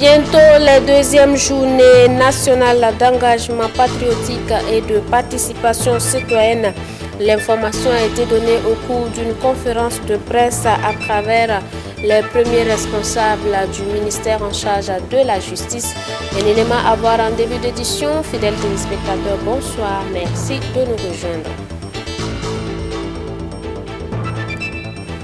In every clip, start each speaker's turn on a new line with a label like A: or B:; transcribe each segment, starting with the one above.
A: Bientôt les deuxièmes journées nationales d'engagement patriotique et de participation citoyenne. L'information a été donnée au cours d'une conférence de presse à travers les premiers responsables du ministère en charge de la justice. Un élément à voir en début d'édition. Fidèles téléspectateurs, bonsoir. Merci de nous rejoindre.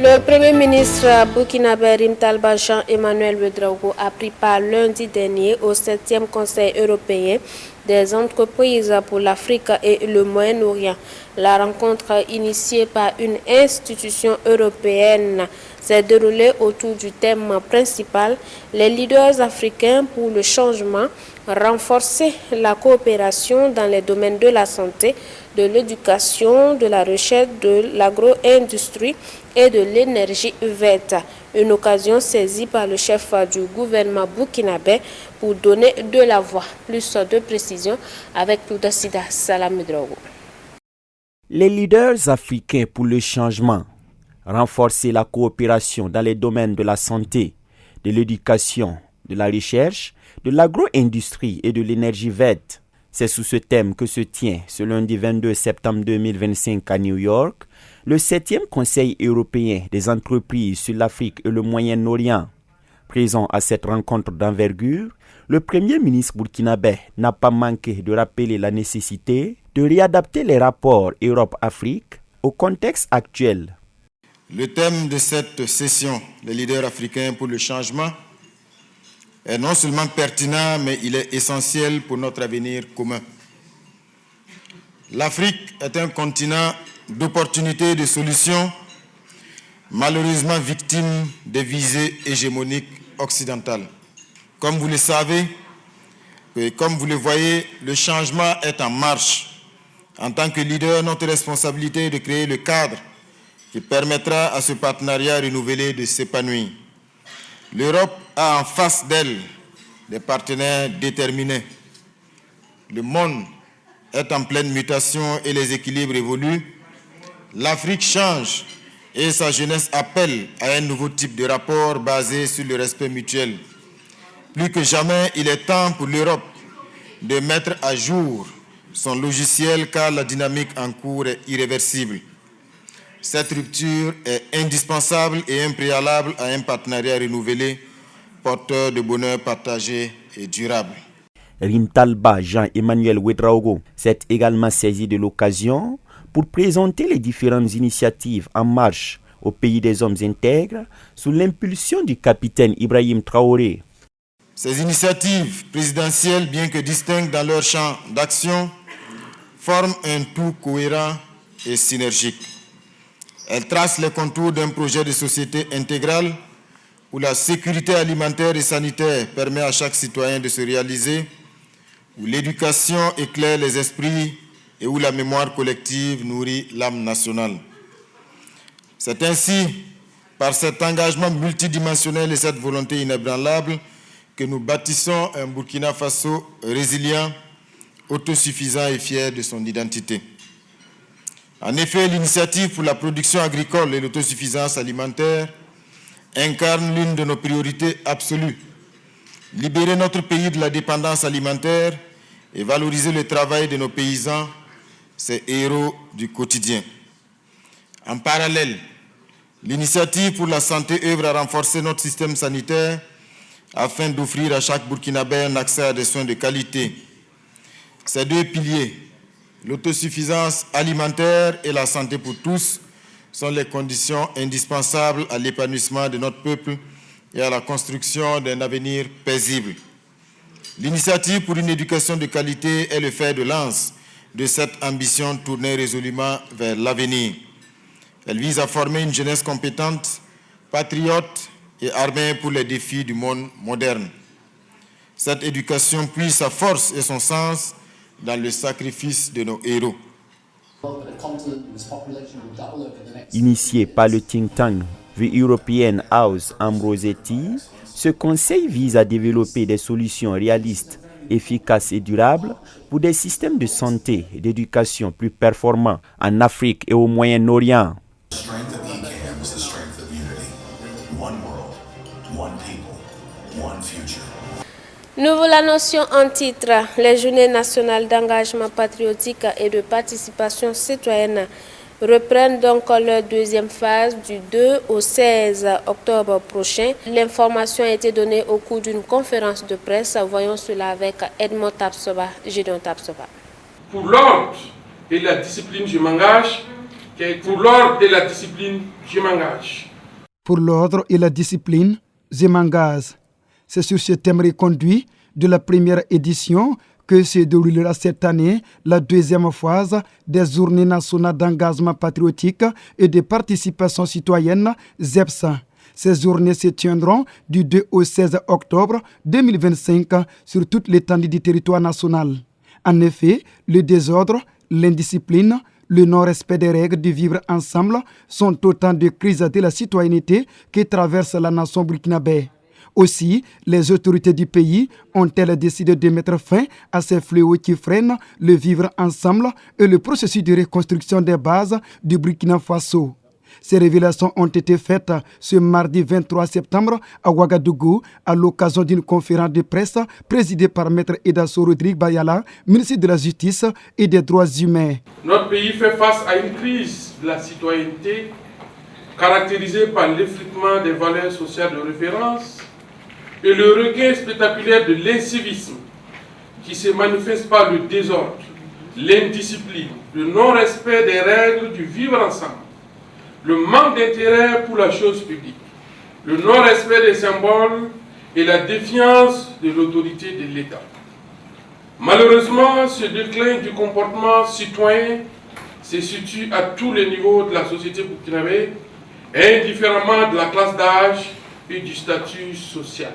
A: Le Premier ministre burkinabé Rim Talba Jean-Emmanuel Ouedraogo a pris part lundi dernier au 7e Conseil européen des entreprises pour l'Afrique et le Moyen-Orient. La rencontre initiée par une institution européenne s'est déroulée autour du thème principal « Les leaders africains pour le changement », renforcer la coopération dans les domaines de la santé, de l'éducation, de la recherche, de l'agro-industrie et de l'énergie verte. Une occasion saisie par le chef du gouvernement burkinabé pour donner de la voix. Plus de précisions avec Toudasida Salam Drogo.
B: Les leaders africains pour le changement, renforcer la coopération dans les domaines de la santé, de l'éducation, de la recherche, de l'agro-industrie et de l'énergie verte. C'est sous ce thème que se tient ce lundi 22 septembre 2025 à New York le 7e Conseil européen des entreprises sur l'Afrique et le Moyen-Orient. Présent à cette rencontre d'envergure, le Premier ministre burkinabé n'a pas manqué de rappeler la nécessité de réadapter les rapports Europe-Afrique au contexte actuel.
C: Le thème de cette session, les leaders africains pour le changement, est non seulement pertinent, mais il est essentiel pour notre avenir commun. L'Afrique est un continent d'opportunités et de solutions, malheureusement victime des visées hégémoniques occidentales. Comme vous le savez, et comme vous le voyez, le changement est en marche. En tant que leader, notre responsabilité est de créer le cadre qui permettra à ce partenariat renouvelé de s'épanouir. L'Europe a en face d'elle des partenaires déterminés. Le monde est en pleine mutation et les équilibres évoluent. L'Afrique change et sa jeunesse appelle à un nouveau type de rapport basé sur le respect mutuel. Plus que jamais, il est temps pour l'Europe de mettre à jour son logiciel car la dynamique en cours est irréversible. Cette rupture est indispensable et un préalable à un partenariat renouvelé, porteur de bonheur partagé et durable.
B: Rim Talba Jean-Emmanuel Ouedraogo s'est également saisi de l'occasion pour présenter les différentes initiatives en marche au pays des hommes intègres sous l'impulsion du capitaine Ibrahim Traoré.
C: Ces initiatives présidentielles, bien que distinctes dans leur champ d'action, forment un tout cohérent et synergique. Elles tracent les contours d'un projet de société intégrale où la sécurité alimentaire et sanitaire permet à chaque citoyen de se réaliser, où l'éducation éclaire les esprits et où la mémoire collective nourrit l'âme nationale. C'est ainsi, par cet engagement multidimensionnel et cette volonté inébranlable, que nous bâtissons un Burkina Faso résilient, autosuffisant et fier de son identité. En effet, l'initiative pour la production agricole et l'autosuffisance alimentaire incarne l'une de nos priorités absolues. Libérer notre pays de la dépendance alimentaire et valoriser le travail de nos paysans, ces héros du quotidien. En parallèle, l'initiative pour la santé œuvre à renforcer notre système sanitaire afin d'offrir à chaque Burkinabé un accès à des soins de qualité. Ces deux piliers, l'autosuffisance alimentaire et la santé pour tous, sont les conditions indispensables à l'épanouissement de notre peuple et à la construction d'un avenir paisible. L'initiative pour une éducation de qualité est le fer de lance de cette ambition tournée résolument vers l'avenir. Elle vise à former une jeunesse compétente, patriote et armée pour les défis du monde moderne. Cette éducation puise sa force et son sens dans le sacrifice de nos héros.
B: Initié par le think tank The European House Ambrosetti, ce conseil vise à développer des solutions réalistes, efficaces et durables pour des systèmes de santé et d'éducation plus performants en Afrique et au Moyen-Orient.
A: Nous vous l'annoncions en titre, les journées nationales d'engagement patriotique et de participation citoyenne reprennent donc leur deuxième phase du 2 au 16 octobre prochain. L'information a été donnée au cours d'une conférence de presse. Voyons cela avec Edmond Tapsoba, Gédéon Tapsoba.
D: Pour l'ordre et la discipline, je m'engage. Pour l'ordre et la discipline, je m'engage.
E: Pour l'ordre et la discipline, je m'engage. C'est sur ce thème reconduit de la première édition que se déroulera cette année la deuxième phase des Journées nationales d'engagement patriotique et de participation citoyenne ZEPSA. Ces journées se tiendront du 2 au 16 octobre 2025 sur toute l'étendue du territoire national. En effet, le désordre, l'indiscipline, le non-respect des règles du vivre ensemble sont autant de crises de la citoyenneté qui traversent la nation burkinabé. Aussi, les autorités du pays ont-elles décidé de mettre fin à ces fléaux qui freinent le vivre ensemble et le processus de reconstruction des bases du Burkina Faso. Ces révélations ont été faites ce mardi 23 septembre à Ouagadougou à l'occasion d'une conférence de presse présidée par Maître Edasso Rodrigue Bayala, ministre de la Justice et des Droits humains.
D: Notre pays fait face à une crise de la citoyenneté caractérisée par l'effritement des valeurs sociales de référence et le regain spectaculaire de l'incivisme qui se manifeste par le désordre, l'indiscipline, le non-respect des règles du vivre ensemble, le manque d'intérêt pour la chose publique, le non-respect des symboles et la défiance de l'autorité de l'État. Malheureusement, ce déclin du comportement citoyen se situe à tous les niveaux de la société burkinabé, indifféremment de la classe d'âge et du statut social.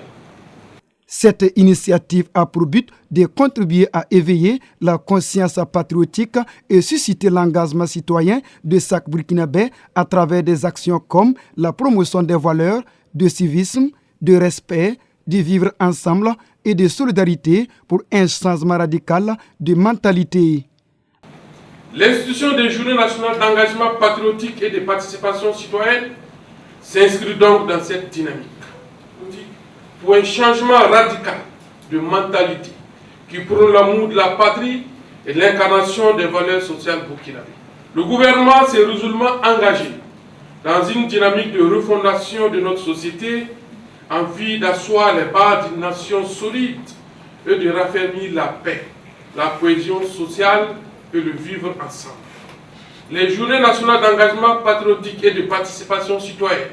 E: Cette initiative a pour but de contribuer à éveiller la conscience patriotique et susciter l'engagement citoyen de chaque Burkinabé à travers des actions comme la promotion des valeurs de civisme, de respect, de vivre ensemble et de solidarité pour un changement radical de mentalité.
D: L'institution des Journées nationales d'engagement patriotique et de participation citoyenne s'inscrit donc dans cette dynamique pour un changement radical de mentalité qui prône l'amour de la patrie et l'incarnation des valeurs sociales burkinabées. Le gouvernement s'est résolument engagé dans une dynamique de refondation de notre société en vue d'asseoir les bases d'une nation solide et de raffermir la paix, la cohésion sociale et le vivre ensemble. Les Journées nationales d'engagement patriotique et de participation citoyenne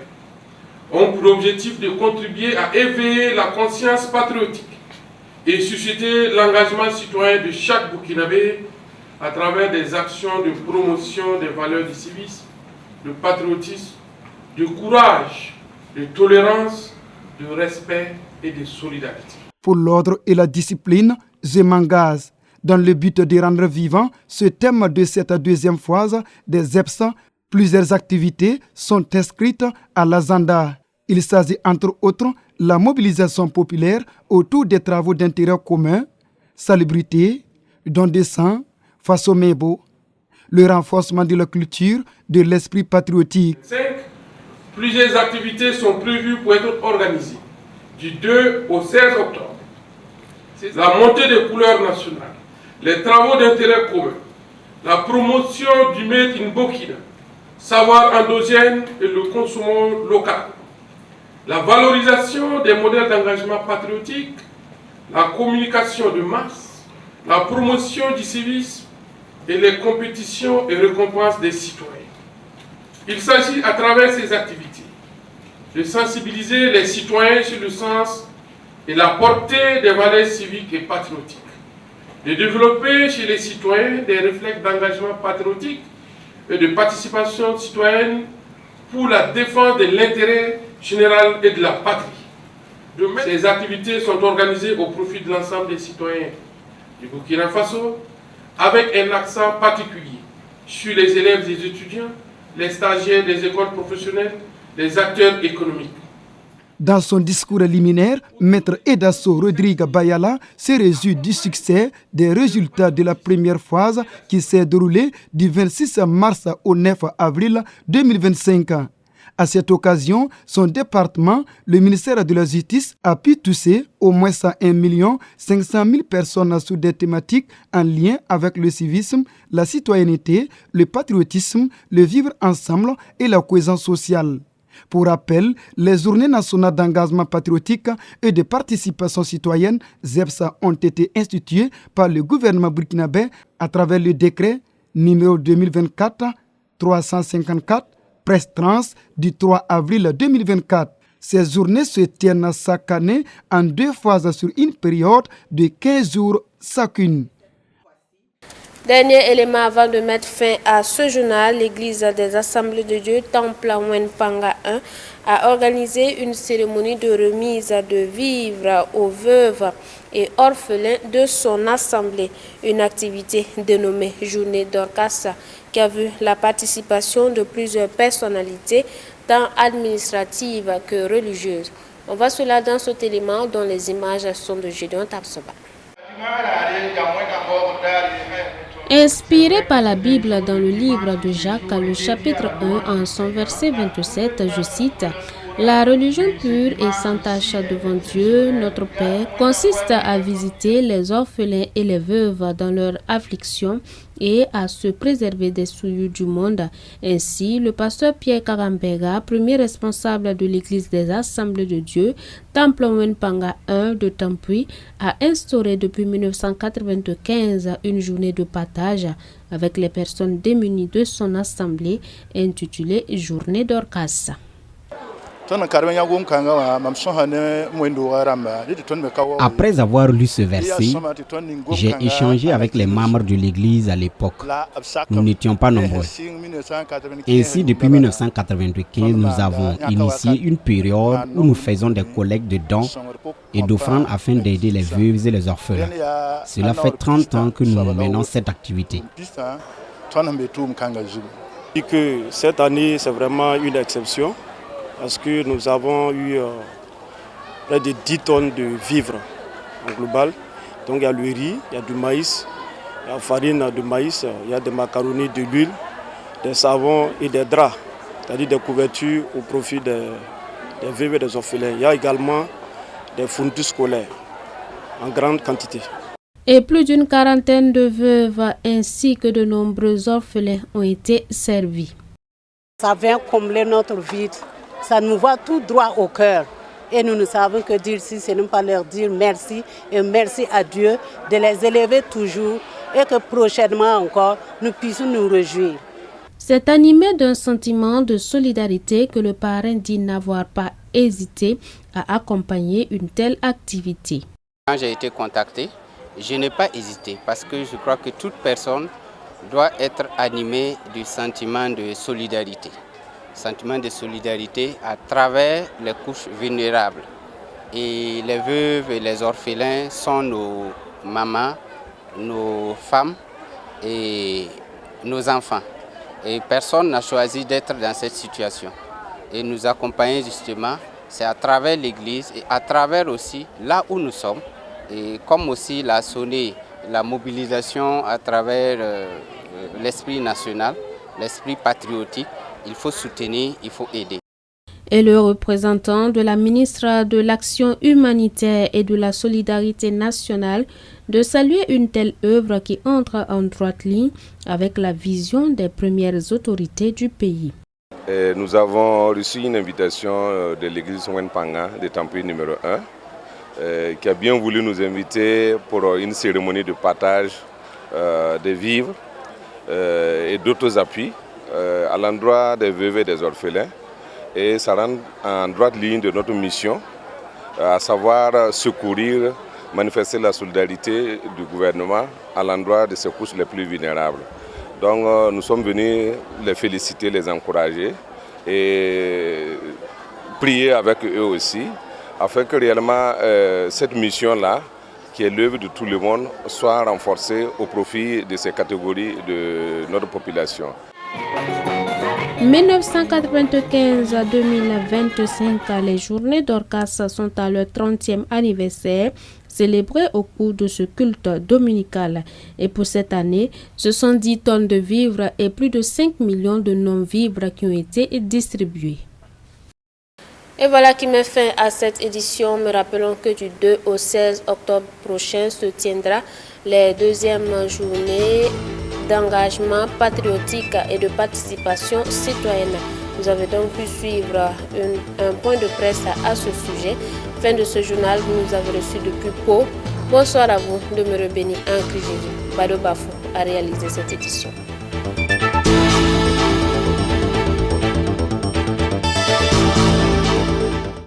D: ont pour objectif de contribuer à éveiller la conscience patriotique et susciter l'engagement citoyen de chaque Burkinabé à travers des actions de promotion des valeurs du civisme, de patriotisme, de courage, de tolérance, de respect et de solidarité.
E: Pour l'ordre et la discipline, je m'engage dans le but de rendre vivant ce thème de cette deuxième phase des ZEPSA. Plusieurs activités sont inscrites à l'agenda. Il s'agit entre autres la mobilisation populaire autour des travaux d'intérêt commun, salubrité, don de sang, Faso Mebo, le renforcement de la culture, de l'esprit patriotique.
D: 5. Plusieurs activités sont prévues pour être organisées du 2 au 16 octobre. La montée des couleurs nationales, les travaux d'intérêt commun, la promotion du Made in Burkina, savoir endogène et le consommation local, la valorisation des modèles d'engagement patriotique, la communication de masse, la promotion du civisme et les compétitions et récompenses des citoyens. Il s'agit à travers ces activités de sensibiliser les citoyens sur le sens et la portée des valeurs civiques et patriotiques, de développer chez les citoyens des réflexes d'engagement patriotique et de participation citoyenne pour la défense de l'intérêt général et de la patrie. Ces activités sont organisées au profit de l'ensemble des citoyens du Burkina Faso, avec un accent particulier sur les élèves et les étudiants, les stagiaires des écoles professionnelles, les acteurs économiques.
E: Dans son discours liminaire, Maître Edasso Rodrigue Bayala se réjouit du succès des résultats de la première phase qui s'est déroulée du 26 mars au 9 avril 2025. À cette occasion, son département, le ministère de la Justice, a pu toucher au moins 101 500 000 personnes sous des thématiques en lien avec le civisme, la citoyenneté, le patriotisme, le vivre ensemble et la cohésion sociale. Pour rappel, les journées nationales d'engagement patriotique et de participation citoyenne, ZEPSA, ont été instituées par le gouvernement burkinabé à travers le décret numéro 2024-354, presse trans du 3 avril 2024. Ces journées se tiennent chaque année en 2 phases sur une période de 15 jours chacune.
A: Dernier élément avant de mettre fin à ce journal, l'Église des Assemblées de Dieu, Temple Wenpanga 1, a organisé une cérémonie de remise de vivres aux veuves et orphelins de son assemblée. Une activité dénommée Journée Dorcas qui a vu la participation de plusieurs personnalités, tant administratives que religieuses. On voit cela dans cet élément dont les images sont de Gédéon Tapsoba. Inspiré par la Bible dans le livre de Jacques, le chapitre 1, en son verset 27, je cite « La religion pure et sans tache devant Dieu, notre Père, consiste à visiter les orphelins et les veuves dans leur affliction et à se préserver des souillures du monde. » Ainsi, le pasteur Pierre Karambega, premier responsable de l'Église des Assemblées de Dieu, Temple Wenpanga 1 de Tampuy, a instauré depuis 1995 une journée de partage avec les personnes démunies de son assemblée intitulée Journée Dorcas.
F: Après avoir lu ce verset, j'ai échangé avec les membres de l'église à l'époque. Nous n'étions pas nombreux. Ainsi, depuis 1995, nous avons initié une période où nous faisons des collectes de dons et d'offrandes afin d'aider les veuves et les orphelins. Cela fait 30 ans que nous menons cette activité.
G: Et que cette année, c'est vraiment une exception. Parce que nous avons eu près de 10 tonnes de vivres en global. Donc il y a le riz, il y a du maïs, il y a la farine de maïs, il y a des macaronis, de l'huile, des savons et des draps, c'est-à-dire des couvertures au profit des veuves et des orphelins. Il y a également des fournitures scolaires en grande quantité.
A: Et plus d'une quarantaine de veuves ainsi que de nombreux orphelins ont été servis.
H: Ça vient combler notre vide. Ça nous va tout droit au cœur. Et nous ne savons que dire si ce n'est pas leur dire merci et merci à Dieu de les élever toujours et que prochainement encore nous puissions nous réjouir.
A: C'est animé d'un sentiment de solidarité que le parrain dit n'avoir pas hésité à accompagner une telle activité.
I: Quand j'ai été contacté, je n'ai pas hésité parce que je crois que toute personne doit être animée du sentiment de solidarité. Sentiment de solidarité à travers les couches vulnérables. Et les veuves et les orphelins sont nos mamans, nos femmes et nos enfants. Et personne n'a choisi d'être dans cette situation. Et nous accompagner justement, c'est à travers l'Église et à travers aussi là où nous sommes. Et comme aussi la sonné, la mobilisation à travers l'esprit national, l'esprit patriotique, il faut soutenir, il faut aider.
A: Et le représentant de la ministre de l'Action humanitaire et de la solidarité nationale de saluer une telle œuvre qui entre en droite ligne avec la vision des premières autorités du pays.
J: Nous avons reçu une invitation de l'église Wenpanga de Tampuy numéro 1 qui a bien voulu nous inviter pour une cérémonie de partage des vivres et d'autres appuis à l'endroit des veuves et des orphelins, et ça rentre en droite ligne de notre mission, à savoir secourir, manifester la solidarité du gouvernement à l'endroit de ces couches les plus vulnérables. Donc nous sommes venus les féliciter, les encourager et prier avec eux aussi, afin que réellement cette mission-là, qui est l'œuvre de tout le monde, soit renforcée au profit de ces catégories de notre population.
A: 1995 à 2025, les journées Dorcas sont à leur 30e anniversaire, célébré au cours de ce culte dominical. Et pour cette année, ce sont 10 tonnes de vivres et plus de 5 millions de non-vivres qui ont été distribués. Et voilà qui met fin à cette édition. Me rappelons que du 2 au 16 octobre prochain se tiendra les deuxièmes journées d'engagement patriotique et de participation citoyenne. Vous avez donc pu suivre un point de presse à ce sujet. Fin de ce journal, vous nous avez reçu depuis Pau. Bonsoir à vous, demeurez bénis en Christ Jésus. Bado Bafou a réalisé cette édition.